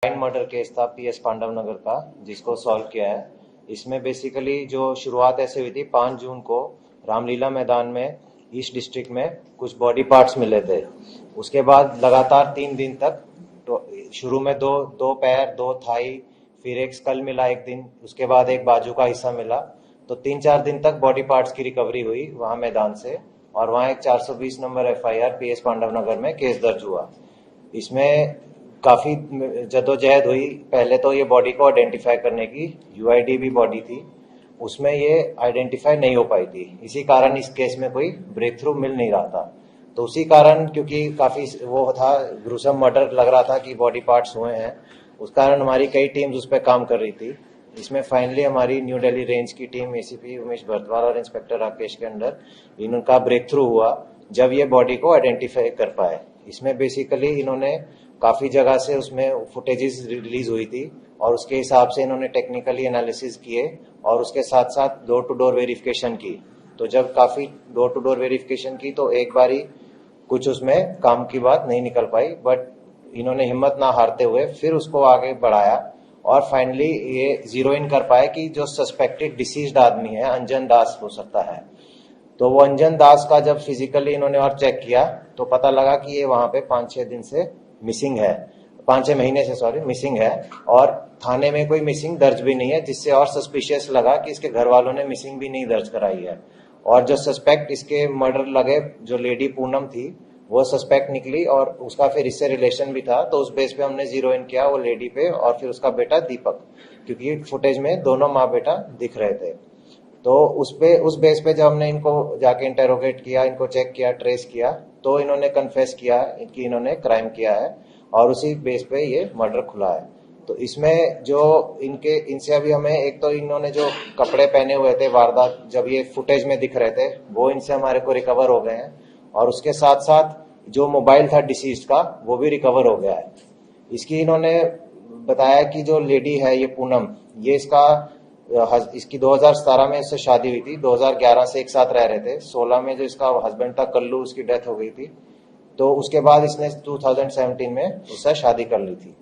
Murder case था PS Pandav नगर का, जिसको सॉल्व किया है। इसमें बेसिकली जो शुरुआत ऐसे हुई थी, 5 जून को रामलीला मैदान में ईस्ट डिस्ट्रिक्ट में कुछ बॉडी पार्ट्स मिले थे। उसके बाद लगातार 3 दिन तक, तो शुरू में दो पैर, 2 थाई, फिर एक स्कल मिला एक दिन, उसके बाद एक बाजू का हिस्सा मिला। तो 3-4 दिन तक बॉडी पार्ट्स की रिकवरी हुई वहां मैदान से, और वहां एक 420 नंबर एफआईआर पीएस पांडव नगर में केस दर्ज हुआ। इसमें काफी जद्दोजहद हुई। पहले तो ये बॉडी को आइडेंटिफाई करने की, यूआईडी भी बॉडी थी, उसमें ये आइडेंटिफाई नहीं हो पाई थी। इसी कारण इस केस में कोई ब्रेक थ्रू मिल नहीं रहा था। तो उसी कारण, क्योंकि काफी वो था, ग्रुसम मर्डर लग रहा था कि बॉडी पार्ट्स हुए हैं, उस कारण हमारी कई टीम्स उस पर काम कर रही थी। इसमें फाइनली हमारी न्यू दिल्ली रेंज की टीम एसीपी उमेश भरद्वाज और इंस्पेक्टर राकेश के अंडर इनका ब्रेक थ्रू हुआ जब ये बॉडी को आइडेंटिफाई कर पाए। इसमें बेसिकली इन्होंने काफी जगह से उसमें फुटेजेस रिलीज हुई थी, और उसके हिसाब से इन्होंने टेक्निकली एनालिसिस किए और उसके साथ साथ डोर टू डोर वेरिफिकेशन की। तो जब काफी डोर टू डोर वेरिफिकेशन की तो एक बारी कुछ उसमें काम की बात नहीं निकल पाई, बट इन्होंने हिम्मत ना हारते हुए फिर उसको आगे बढ़ाया और फाइनली ये जीरो इन कर पाए कि जो सस्पेक्टेड डिसीज्ड आदमी है अंजन दास हो सकता है। तो वो अंजन दास का जब फिजिकली इन्होंने और चेक किया तो पता लगा कि ये वहां पे 5-6 दिन से मिसिंग है, 5-6 महीने से मिसिंग है, और थाने में कोई मिसिंग दर्ज भी नहीं है, जिससे और सस्पिशियस लगा कि इसके घर वालों ने मिसिंग भी नहीं दर्ज कराई है। और जो सस्पेक्ट इसके मर्डर लगे, जो लेडी पूनम थी, वो सस्पेक्ट निकली, और उसका फिर इससे रिलेशन भी था। तो उस बेस पे हमने जीरो इन किया वो लेडी पे और फिर उसका बेटा दीपक, क्योंकि फुटेज में दोनों माँ बेटा दिख रहे थे। तो उस बेस पे जब हमने इनको जाके इंटेरोगेट किया, इनको चेक किया, ट्रेस किया, तो इन्होंने कन्फेस किया कि इन्होंने क्राइम किया है, और उसी बेस पे ये मर्डर खुला है। तो इसमें जो इनसे अभी हमें, एक तो इन्होंने जो कपड़े पहने हुए थे वारदात जब ये फुटेज में दिख रहे थे, वो इनसे हमारे को रिकवर हो गए हैं, और उसके साथ साथ जो मोबाइल था डिसीज्ड का वो भी रिकवर हो गया है। इसकी इन्होंने बताया कि जो लेडी है ये पूनम, ये इसकी 2017 में इससे शादी हुई थी, 2011 से एक साथ रह रहे थे। 16 में जो इसका हस्बैंड था कल्लू, उसकी डेथ हो गई थी, तो उसके बाद इसने 2017 में उससे शादी कर ली थी।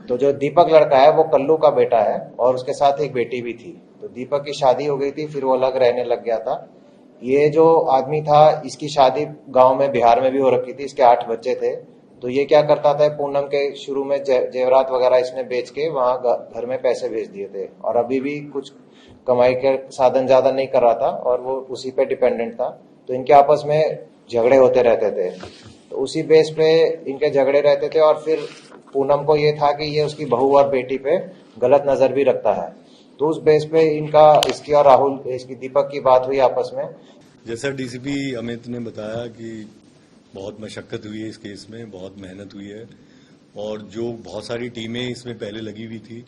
तो जो दीपक लड़का है वो कल्लू का बेटा है, और उसके साथ एक बेटी भी थी। तो दीपक की शादी हो गई थी, फिर वो अलग रहने लग गया था। ये जो आदमी था, इसकी शादी गांव में बिहार में भी हो रखी थी, इसके 8 बच्चे थे। तो ये क्या करता था, पूनम के शुरू में जेवरात वगैरह इसने बेच के वहां घर में पैसे भेज दिए थे, और अभी भी कुछ कमाई के साधन ज्यादा नहीं कर रहा था और वो उसी पे डिपेंडेंट था। तो इनके आपस में झगड़े होते रहते थे, तो उसी बेस पे इनके झगड़े रहते थे। और फिर पूनम को ये था कि ये उसकी बहू और बेटी पे गलत नजर भी रखता है, तो उस बेस पे इसकी और राहुल, इसकी दीपक की बात हुई आपस में। जैसा डीसीपी अमित ने बताया कि बहुत मशक्कत हुई है इस केस में, बहुत मेहनत हुई है, और जो बहुत सारी टीमें इसमें पहले लगी हुई थी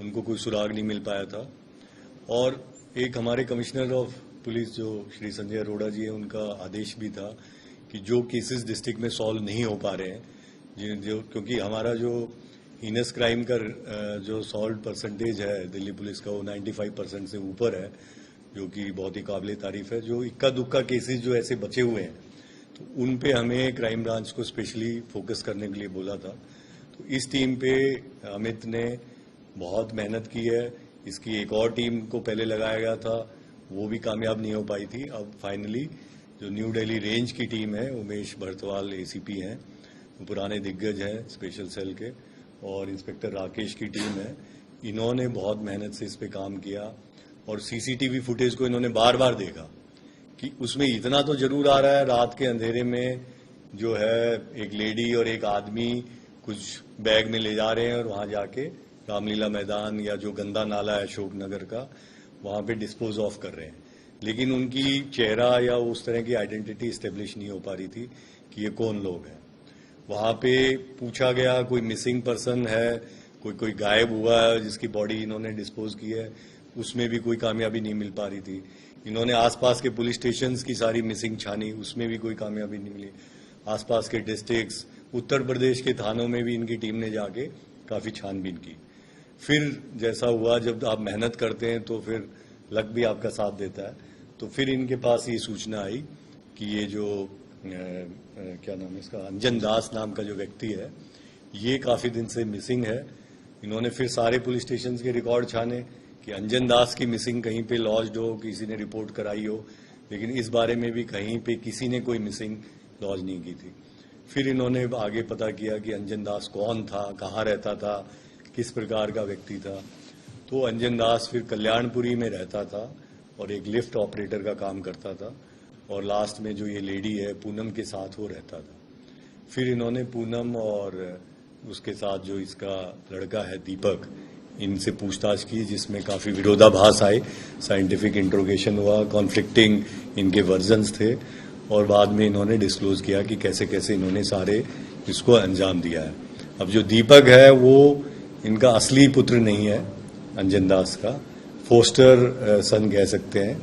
उनको कोई सुराग नहीं मिल पाया था। और एक हमारे कमिश्नर ऑफ पुलिस जो श्री संजय अरोड़ा जी हैं, उनका आदेश भी था कि जो केसेस डिस्ट्रिक्ट में सॉल्व नहीं हो पा रहे हैं, जो क्योंकि हमारा जो हीनस क्राइम का जो सॉल्व परसेंटेज है दिल्ली पुलिस का, वो 95% से ऊपर है, जो कि बहुत ही काबिल तारीफ है। जो इक्का दुक्का केसेस जो ऐसे बचे हुए हैं, तो उन पे हमें क्राइम ब्रांच को स्पेशली फोकस करने के लिए बोला था। तो इस टीम पे अमित ने बहुत मेहनत की है। इसकी एक और टीम को पहले लगाया गया था, वो भी कामयाब नहीं हो पाई थी। अब फाइनली जो न्यू दिल्ली रेंज की टीम है, उमेश भरद्वाज एसीपी हैं, पुराने दिग्गज हैं स्पेशल सेल के, और इंस्पेक्टर राकेश की टीम है, इन्होंने बहुत मेहनत से इस पे काम किया। और सीसीटीवी फुटेज को इन्होंने बार बार देखा कि उसमें इतना तो जरूर आ रहा है, रात के अंधेरे में जो है एक लेडी और एक आदमी कुछ बैग में ले जा रहे हैं और वहां जाके रामलीला मैदान या जो गंदा नाला है अशोक नगर का, वहां पे डिस्पोज ऑफ कर रहे हैं। लेकिन उनकी चेहरा या उस तरह की आइडेंटिटी स्टेब्लिश नहीं हो पा रही थी कि ये कौन लोग हैं। वहां पे पूछा गया कोई मिसिंग पर्सन है, कोई गायब हुआ है जिसकी बॉडी इन्होंने डिस्पोज की है, उसमें भी कोई कामयाबी नहीं मिल पा रही थी। इन्होंने आसपास के पुलिस स्टेशंस की सारी मिसिंग छानी, उसमें भी कोई कामयाबी नहीं मिली। आसपास के डिस्ट्रिक्ट्स, उत्तर प्रदेश के थानों में भी इनकी टीम ने जाके काफी छानबीन की। फिर जैसा हुआ, जब आप मेहनत करते हैं तो फिर लक भी आपका साथ देता है। तो फिर इनके पास ये सूचना आई कि ये जो क्या नाम है इसका, अंजन दास नाम का जो व्यक्ति है, ये काफी दिन से मिसिंग है। इन्होंने फिर सारे पुलिस स्टेशन के रिकॉर्ड छाने कि अंजन दास की मिसिंग कहीं पे लॉज्ड हो, किसी ने रिपोर्ट कराई हो, लेकिन इस बारे में भी कहीं पे किसी ने कोई मिसिंग लॉज नहीं की थी। फिर इन्होंने आगे पता किया कि अंजन दास कौन था, कहाँ रहता था, किस प्रकार का व्यक्ति था। तो अंजन दास फिर कल्याणपुरी में रहता था और एक लिफ्ट ऑपरेटर का काम करता था, और लास्ट में जो ये लेडी है पूनम के साथ वो रहता था। फिर इन्होंने पूनम और उसके साथ जो इसका लड़का है दीपक, इनसे पूछताछ की, जिसमें काफी विरोधाभास आए, साइंटिफिक इंट्रोगेशन हुआ, कॉन्फ्लिक्टिंग इनके वर्जन्स थे, और बाद में इन्होंने डिस्क्लोज किया कि कैसे कैसे इन्होंने सारे इसको अंजाम दिया है। अब जो दीपक है वो इनका असली पुत्र नहीं है, अंजन दास का फोस्टर सन कह सकते हैं।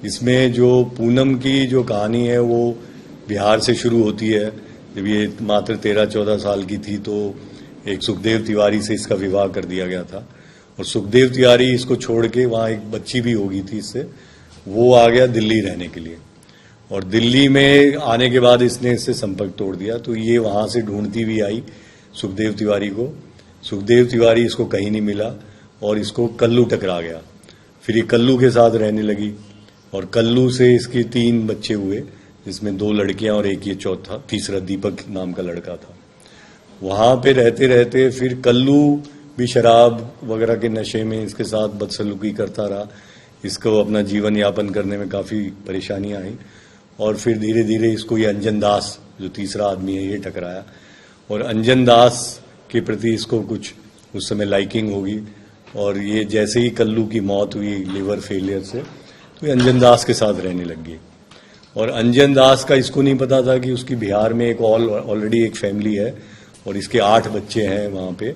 इसमें जो पूनम की जो कहानी है वो बिहार से शुरू होती है। जब ये मात्र 13-14 साल की थी तो एक सुखदेव तिवारी से इसका विवाह कर दिया गया था, और सुखदेव तिवारी इसको छोड़ के, वहां एक बच्ची भी होगी थी इससे, वो आ गया दिल्ली रहने के लिए, और दिल्ली में आने के बाद इसने इससे संपर्क तोड़ दिया। तो ये वहां से ढूंढती हुई आई सुखदेव तिवारी को। सुखदेव तिवारी इसको कहीं नहीं मिला और इसको कल्लू टकरा गया। फिर ये कल्लू के साथ रहने लगी, और कल्लू से इसके 3 बच्चे हुए, जिसमें 2 लड़कियां और एक ये तीसरा दीपक नाम का लड़का था। वहां पे रहते रहते फिर कल्लू भी शराब वगैरह के नशे में इसके साथ बदसलूकी करता रहा। इसको अपना जीवन यापन करने में काफी परेशानियां आई, और फिर धीरे धीरे इसको ये अंजन दास जो तीसरा आदमी है ये टकराया, और अंजन दास के प्रति इसको कुछ उस समय लाइकिंग होगी, और ये जैसे ही कल्लू की मौत हुई लिवर फेलियर से, तो ये अंजन दास के साथ रहने लग गई। और अंजन दास का इसको नहीं पता था कि उसकी बिहार में एक ऑलरेडी एक फैमिली है, और इसके 8 बच्चे हैं वहां पे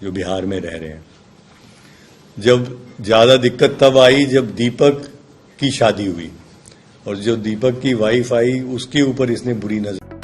जो बिहार में रह रहे हैं। जब ज्यादा दिक्कत तब आई जब दीपक की शादी हुई, और जो दीपक की वाइफ आई उसके ऊपर इसने बुरी नजर